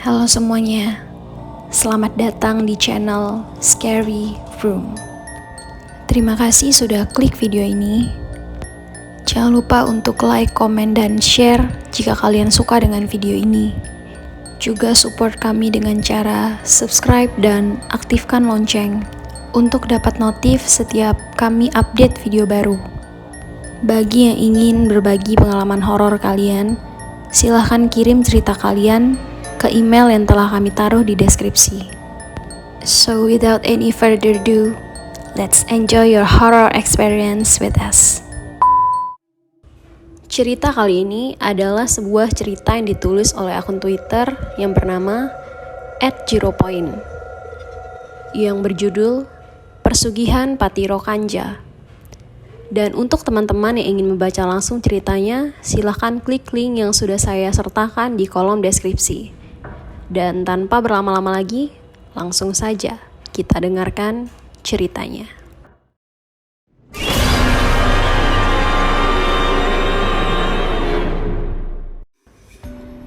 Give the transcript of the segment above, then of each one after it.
Halo semuanya, selamat datang di channel Scary Room. Terima kasih sudah klik video ini. Jangan lupa untuk like, komen, dan share jika kalian suka dengan video ini. Juga support kami dengan cara subscribe dan aktifkan lonceng untuk dapat notif setiap kami update video baru. Bagi yang ingin berbagi pengalaman horor kalian, silahkan kirim cerita kalian ke email yang telah kami taruh di deskripsi. So without any further ado, let's enjoy your horror experience with us. Cerita kali ini adalah sebuah cerita yang ditulis oleh akun Twitter yang bernama @zeropoint yang berjudul Persugihan Patiro Kanja. Dan untuk teman-teman yang ingin membaca langsung ceritanya, silahkan klik link yang sudah saya sertakan di kolom deskripsi. Dan tanpa berlama-lama lagi, langsung saja kita dengarkan ceritanya.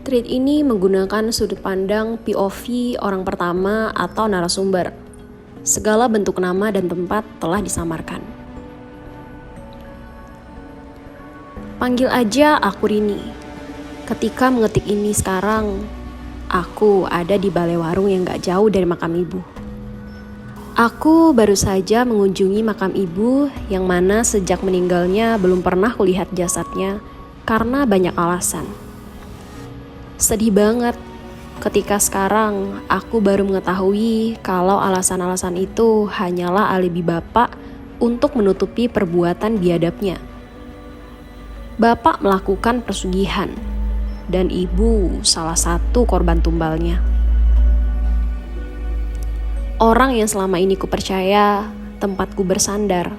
Thread ini menggunakan sudut pandang POV orang pertama atau narasumber. Segala bentuk nama dan tempat telah disamarkan. Panggil aja aku Rini. Ketika mengetik ini sekarang, aku ada di balai warung yang gak jauh dari makam ibu. Aku baru saja mengunjungi makam ibu yang mana sejak meninggalnya belum pernah kulihat jasadnya karena banyak alasan. Sedih banget ketika sekarang aku baru mengetahui kalau alasan-alasan itu hanyalah alibi bapak untuk menutupi perbuatan biadabnya. Bapak melakukan persugihan dan ibu salah satu korban tumbalnya. Orang yang selama ini kupercaya tempatku bersandar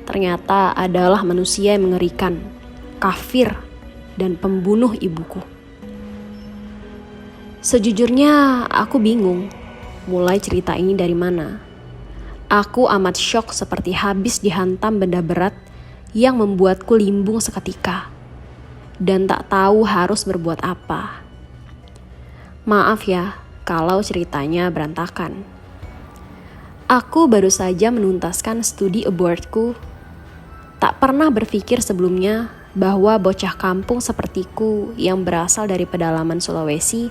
ternyata adalah manusia yang mengerikan, kafir, dan pembunuh ibuku. Sejujurnya aku bingung mulai cerita ini dari mana. Aku amat syok seperti habis dihantam benda berat yang membuatku limbung seketika dan tak tahu harus berbuat apa. Maaf ya kalau ceritanya berantakan. Aku baru saja menuntaskan studi aboardku. Tak pernah berpikir sebelumnya bahwa bocah kampung sepertiku yang berasal dari pedalaman Sulawesi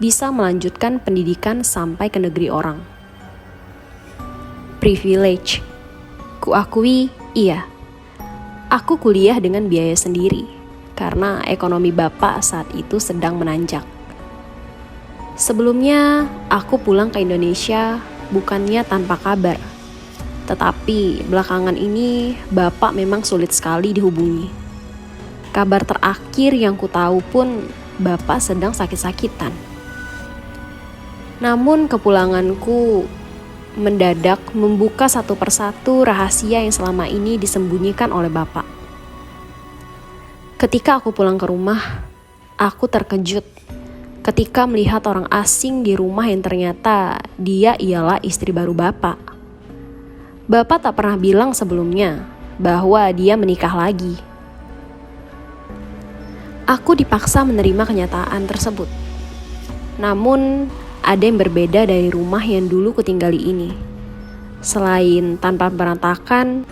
bisa melanjutkan pendidikan sampai ke negeri orang. Privilege. Kuakui, iya. Aku kuliah dengan biaya sendiri karena ekonomi bapak saat itu sedang menanjak. Sebelumnya, aku pulang ke Indonesia bukannya tanpa kabar. Tetapi belakangan ini bapak memang sulit sekali dihubungi. Kabar terakhir yang ku tahu pun bapak sedang sakit-sakitan. Namun kepulanganku mendadak membuka satu persatu rahasia yang selama ini disembunyikan oleh bapak. Ketika aku pulang ke rumah, aku terkejut ketika melihat orang asing di rumah yang ternyata dia ialah istri baru bapak. Bapak tak pernah bilang sebelumnya bahwa dia menikah lagi. Aku dipaksa menerima kenyataan tersebut. Namun ada yang berbeda dari rumah yang dulu kutinggali ini. Selain tanpa berantakan,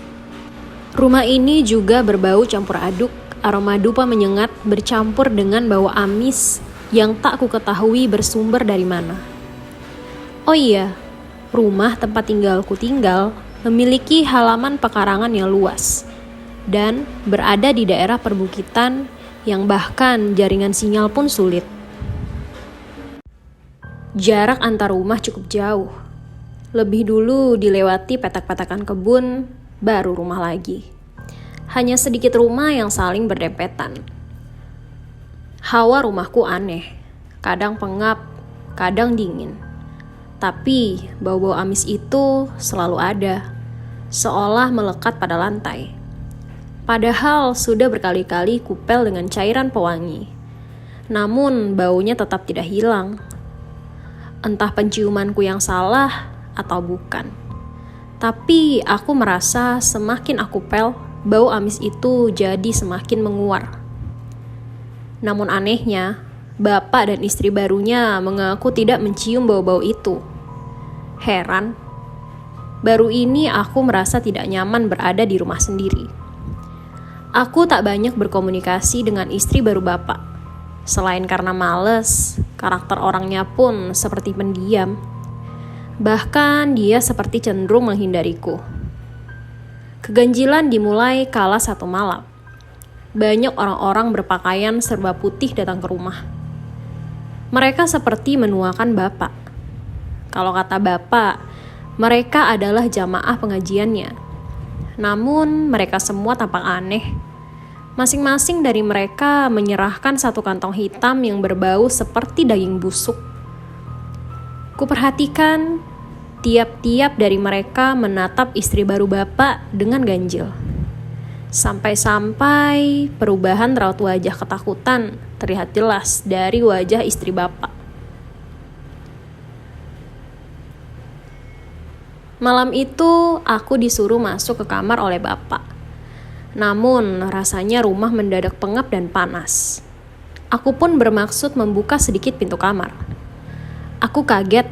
rumah ini juga berbau campur aduk, aroma dupa menyengat bercampur dengan bau amis yang tak ku ketahui bersumber dari mana. Oh iya, rumah tempat tinggalku tinggal memiliki halaman pekarangan yang luas dan berada di daerah perbukitan yang bahkan jaringan sinyal pun sulit. Jarak antar rumah cukup jauh. Lebih dulu dilewati petak-petakan kebun, baru rumah lagi. Hanya sedikit rumah yang saling berdempetan. Hawa rumahku aneh, kadang pengap, kadang dingin. Tapi bau-bau amis itu selalu ada, seolah melekat pada lantai. Padahal sudah berkali-kali kupel dengan cairan pewangi. Namun baunya tetap tidak hilang. Entah penciumanku yang salah atau bukan. Tapi aku merasa semakin aku pel, bau amis itu jadi semakin menguar. Namun anehnya, Bapak dan istri barunya mengaku tidak mencium bau-bau itu. Heran, baru ini aku merasa tidak nyaman berada di rumah sendiri. Aku tak banyak berkomunikasi dengan istri baru bapak. Selain karena males, karakter orangnya pun seperti pendiam. Bahkan dia seperti cenderung menghindariku. Keganjilan dimulai kala satu malam. Banyak orang-orang berpakaian serba putih datang ke rumah. Mereka seperti menuakan bapak. Kalau kata bapak, mereka adalah jamaah pengajiannya. Namun mereka semua tampak aneh. Masing-masing dari mereka menyerahkan satu kantong hitam yang berbau seperti daging busuk. Kuperhatikan tiap-tiap dari mereka menatap istri baru bapak dengan ganjil. Sampai-sampai perubahan raut wajah ketakutan terlihat jelas dari wajah istri bapak. Malam itu aku disuruh masuk ke kamar oleh bapak. Namun rasanya rumah mendadak pengap dan panas. Aku pun bermaksud membuka sedikit pintu kamar. Aku kaget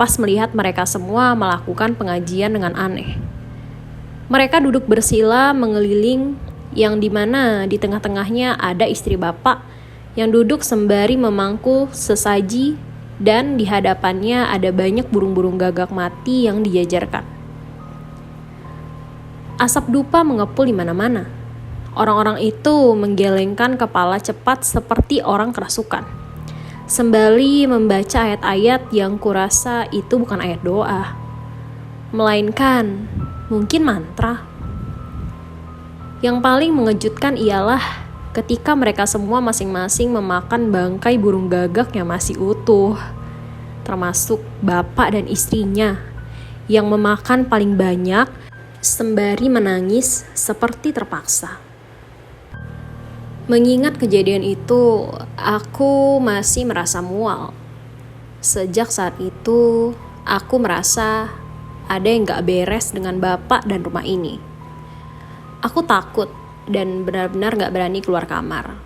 pas melihat mereka semua melakukan pengajian dengan aneh. Mereka duduk bersila mengeliling yang dimana di tengah-tengahnya ada istri bapak yang duduk sembari memangku sesaji dan di hadapannya ada banyak burung-burung gagak mati yang dijajarkan. Asap dupa mengepul di mana-mana. Orang-orang itu menggelengkan kepala cepat seperti orang kerasukan. Sembari membaca ayat-ayat yang kurasa itu bukan ayat doa, melainkan mungkin mantra. Yang paling mengejutkan ialah ketika mereka semua masing-masing memakan bangkai burung gagak yang masih utuh, termasuk bapak dan istrinya yang memakan paling banyak sembari menangis seperti terpaksa. Mengingat kejadian itu, aku masih merasa mual. Sejak saat itu, aku merasa ada yang gak beres dengan bapak dan rumah ini. Aku takut dan benar-benar gak berani keluar kamar.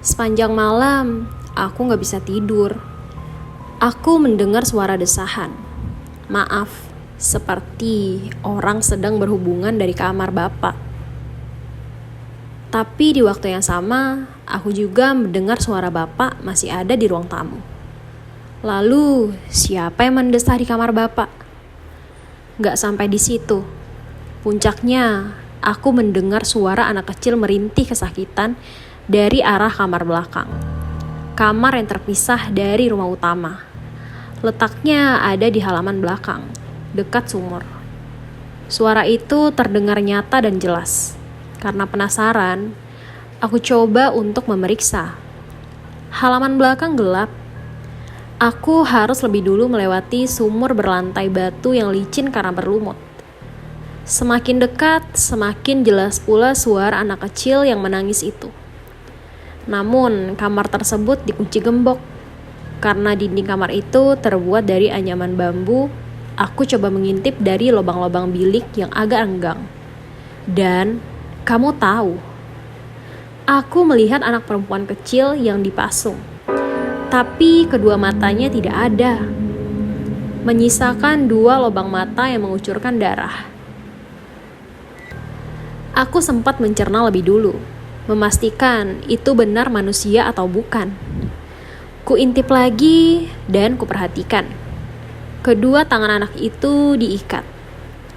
Sepanjang malam, aku gak bisa tidur. Aku mendengar suara desahan. Maaf, seperti orang sedang berhubungan dari kamar bapak. Tapi di waktu yang sama, aku juga mendengar suara bapak masih ada di ruang tamu. Lalu, siapa yang mendesah di kamar bapak? Gak sampai di situ. Puncaknya, aku mendengar suara anak kecil merintih kesakitan dari arah kamar belakang. Kamar yang terpisah dari rumah utama. Letaknya ada di halaman belakang, dekat sumur. Suara itu terdengar nyata dan jelas. Karena penasaran, aku coba untuk memeriksa. Halaman belakang gelap. Aku harus lebih dulu melewati sumur berlantai batu yang licin karena berlumut. Semakin dekat, semakin jelas pula suara anak kecil yang menangis itu. Namun, kamar tersebut dikunci gembok. Karena dinding kamar itu terbuat dari anyaman bambu, aku coba mengintip dari lubang-lubang bilik yang agak renggang. Dan kamu tahu, aku melihat anak perempuan kecil yang dipasung, tapi kedua matanya tidak ada, menyisakan dua lubang mata yang mengucurkan darah. Aku sempat mencerna lebih dulu, memastikan itu benar manusia atau bukan. Kuintip lagi dan kuperhatikan. Kedua tangan anak itu diikat,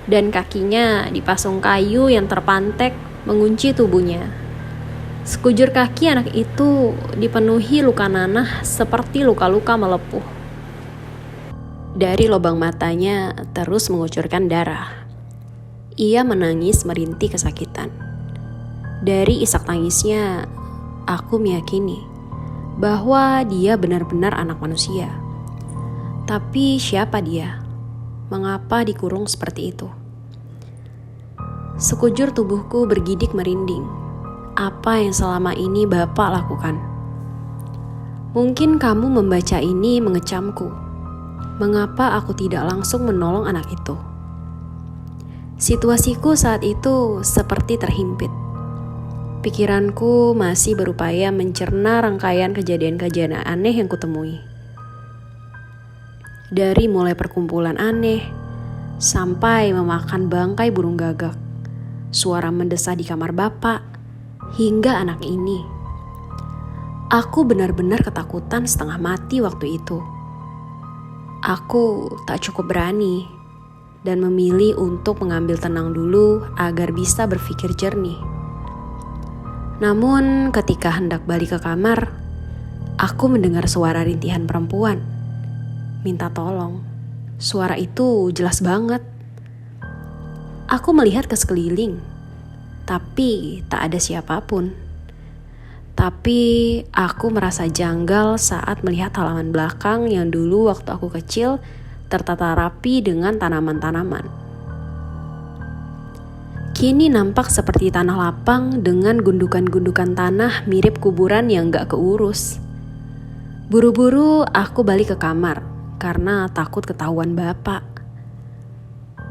dan kakinya dipasung kayu yang terpantek mengunci tubuhnya. Sekujur kaki anak itu dipenuhi luka nanah seperti luka-luka melepuh. Dari lubang matanya terus mengucurkan darah. Ia menangis merintih kesakitan. Dari isak tangisnya, aku meyakini bahwa dia benar-benar anak manusia. Tapi siapa dia? Mengapa dikurung seperti itu? Sekujur tubuhku bergidik merinding. Apa yang selama ini Bapak lakukan? Mungkin kamu membaca ini mengecamku. Mengapa aku tidak langsung menolong anak itu? Situasiku saat itu seperti terhimpit. Pikiranku masih berupaya mencerna rangkaian kejadian-kejadian aneh yang kutemui. Dari mulai perkumpulan aneh, sampai memakan bangkai burung gagak, suara mendesah di kamar bapak, hingga anak ini. Aku benar-benar ketakutan setengah mati waktu itu. Aku tak cukup berani dan memilih untuk mengambil tenang dulu agar bisa berpikir jernih. Namun ketika hendak balik ke kamar, aku mendengar suara rintihan perempuan. Minta tolong. Suara itu jelas banget. Aku melihat ke sekeliling, tapi tak ada siapapun. Tapi aku merasa janggal saat melihat halaman belakang yang dulu waktu aku kecil tertata rapi dengan tanaman-tanaman. Kini nampak seperti tanah lapang dengan gundukan-gundukan tanah mirip kuburan yang gak keurus. Buru-buru aku balik ke kamar karena takut ketahuan bapak.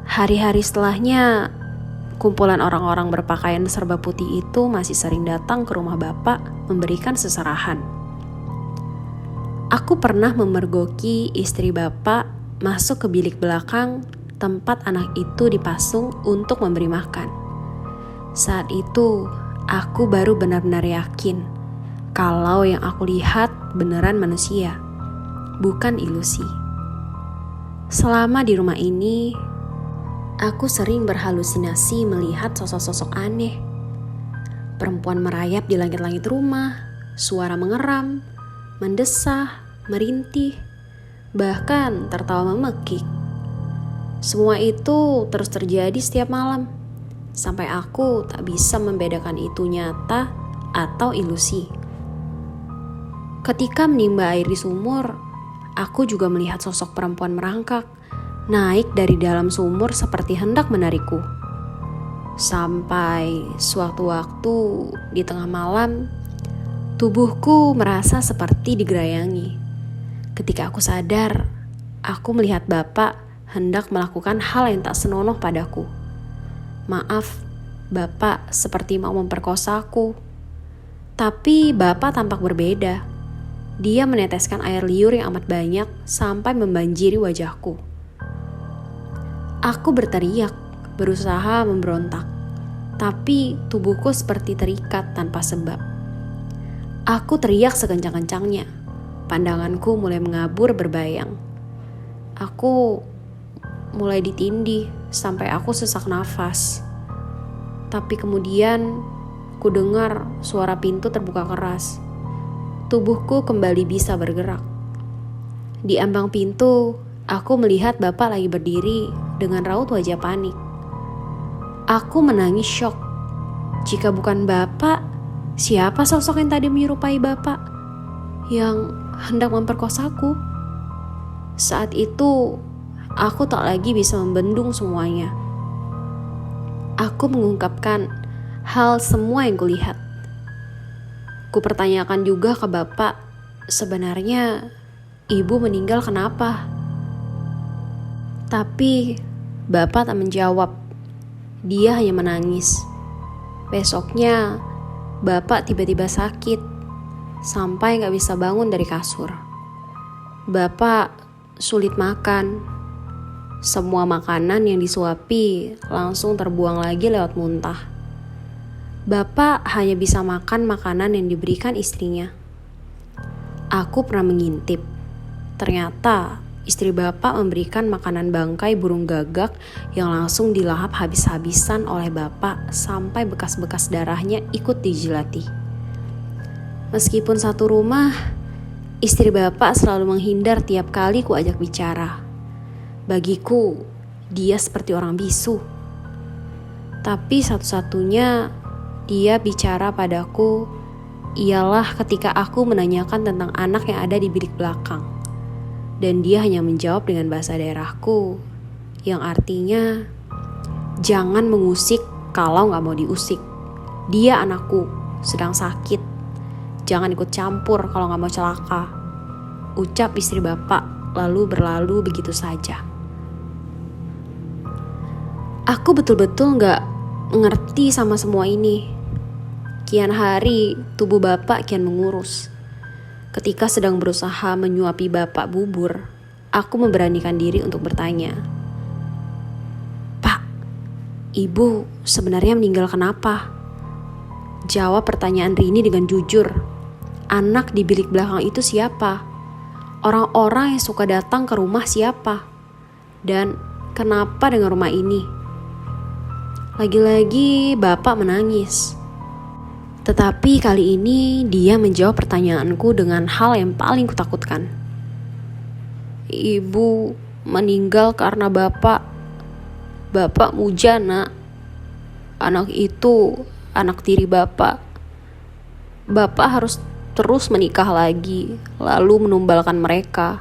Hari-hari setelahnya, kumpulan orang-orang berpakaian serba putih itu masih sering datang ke rumah bapak memberikan seserahan. Aku pernah memergoki istri bapak masuk ke bilik belakang tempat anak itu dipasung untuk memberi makan. Saat itu, aku baru benar-benar yakin kalau yang aku lihat beneran manusia, bukan ilusi. Selama di rumah ini, aku sering berhalusinasi melihat sosok-sosok aneh. Perempuan merayap di langit-langit rumah, suara mengeram, mendesah, merintih, bahkan tertawa memekik. Semua itu terus terjadi setiap malam, sampai aku tak bisa membedakan itu nyata atau ilusi. Ketika menimba air di sumur, aku juga melihat sosok perempuan merangkak, naik dari dalam sumur seperti hendak menarikku. Sampai sewaktu-waktu di tengah malam, tubuhku merasa seperti digerayangi. Ketika aku sadar, aku melihat bapak hendak melakukan hal yang tak senonoh padaku. Maaf, bapak seperti mau memperkosaku. Tapi bapak tampak berbeda. Dia meneteskan air liur yang amat banyak sampai membanjiri wajahku. Aku berteriak, berusaha memberontak. Tapi tubuhku seperti terikat tanpa sebab. Aku teriak sekencang-kencangnya. Pandanganku mulai mengabur berbayang. Aku mulai ditindih sampai aku sesak nafas. Tapi kemudian ku dengar suara pintu terbuka keras. Tubuhku kembali bisa bergerak. Di ambang pintu, aku melihat bapak lagi berdiri dengan raut wajah panik. Aku menangis syok. Jika bukan bapak, siapa sosok yang tadi menyerupai bapak yang hendak memperkosaku? Saat itu, aku tak lagi bisa membendung semuanya. Aku mengungkapkan hal semua yang kulihat. Kupertanyakan juga ke bapak, sebenarnya ibu meninggal kenapa? Tapi bapak tak menjawab. Dia hanya menangis. Besoknya, bapak tiba-tiba sakit sampai gak bisa bangun dari kasur. Bapak sulit makan. Semua makanan yang disuapi langsung terbuang lagi lewat muntah. Bapak hanya bisa makan makanan yang diberikan istrinya. Aku pernah mengintip. Ternyata istri bapak memberikan makanan bangkai burung gagak yang langsung dilahap habis-habisan oleh bapak sampai bekas-bekas darahnya ikut dijilati. Meskipun satu rumah, istri bapak selalu menghindar tiap kali ku ajak bicara. Bagiku, dia seperti orang bisu. Tapi satu-satunya dia bicara padaku ialah ketika aku menanyakan tentang anak yang ada di bilik belakang. Dan dia hanya menjawab dengan bahasa daerahku, yang artinya, jangan mengusik kalau gak mau diusik. Dia anakku, sedang sakit. Jangan ikut campur kalau gak mau celaka. Ucap istri bapak, lalu berlalu begitu saja. Aku betul-betul gak ngerti sama semua ini. Kian hari, tubuh Bapak kian mengurus. Ketika sedang berusaha menyuapi Bapak bubur, aku memberanikan diri untuk bertanya. Pak, Ibu sebenarnya meninggal kenapa? Jawab pertanyaan Rini dengan jujur. Anak di bilik belakang itu siapa? Orang-orang yang suka datang ke rumah siapa? Dan kenapa dengan rumah ini? Lagi-lagi Bapak menangis. Tetapi kali ini dia menjawab pertanyaanku dengan hal yang paling kutakutkan. Ibu meninggal karena Bapak muja, Nak. Anak itu anak tiri Bapak. Bapak harus terus menikah lagi, lalu menumbalkan mereka,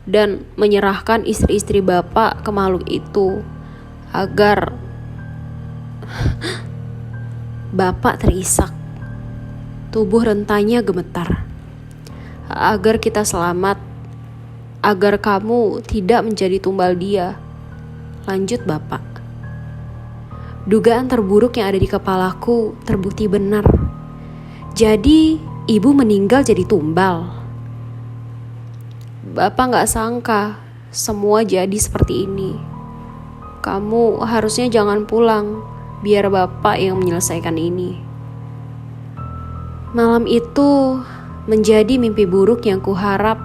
dan menyerahkan istri-istri Bapak ke makhluk itu, agar Bapak terisak. Tubuh rentanya gemetar. Agar kita selamat, agar kamu tidak menjadi tumbal dia. Lanjut Bapak. Dugaan terburuk yang ada di kepalaku terbukti benar. Jadi ibu meninggal jadi tumbal. Bapak gak sangka semua jadi seperti ini. Kamu harusnya jangan pulang. Biar Bapak yang menyelesaikan ini. Malam itu menjadi mimpi buruk yang kuharap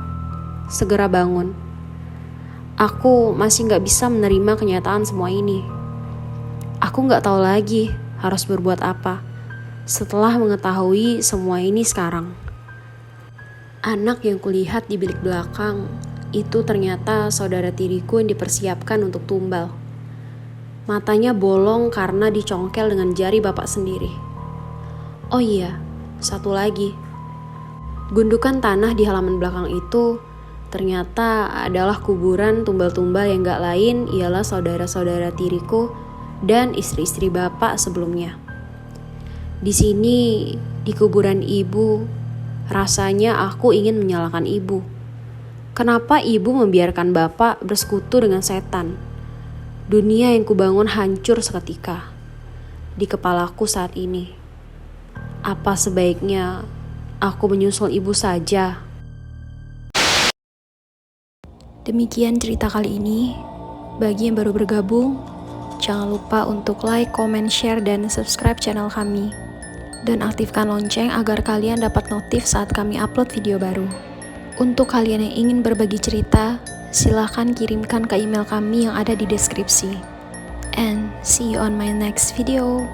segera bangun. Aku masih gak bisa menerima kenyataan semua ini. Aku gak tahu lagi harus berbuat apa setelah mengetahui semua ini sekarang. Anak yang kulihat di bilik belakang itu ternyata saudara tiriku yang dipersiapkan untuk tumbal. Matanya bolong karena dicongkel dengan jari Bapak sendiri. Oh iya, satu lagi. Gundukan tanah di halaman belakang itu ternyata adalah kuburan tumbal-tumbal yang gak lain ialah saudara-saudara tiriku dan istri-istri Bapak sebelumnya. Di sini, di kuburan Ibu, rasanya aku ingin menyalahkan Ibu. Kenapa Ibu membiarkan Bapak bersekutu dengan setan? Dunia yang kubangun hancur seketika di kepalaku saat ini. Apa sebaiknya aku menyusul Ibu saja? Demikian cerita kali ini. Bagi yang baru bergabung, jangan lupa untuk like, comment, share, dan subscribe channel kami. Dan aktifkan lonceng agar kalian dapat notif saat kami upload video baru. Untuk kalian yang ingin berbagi cerita, silahkan kirimkan ke email kami yang ada di deskripsi. And see you on my next video.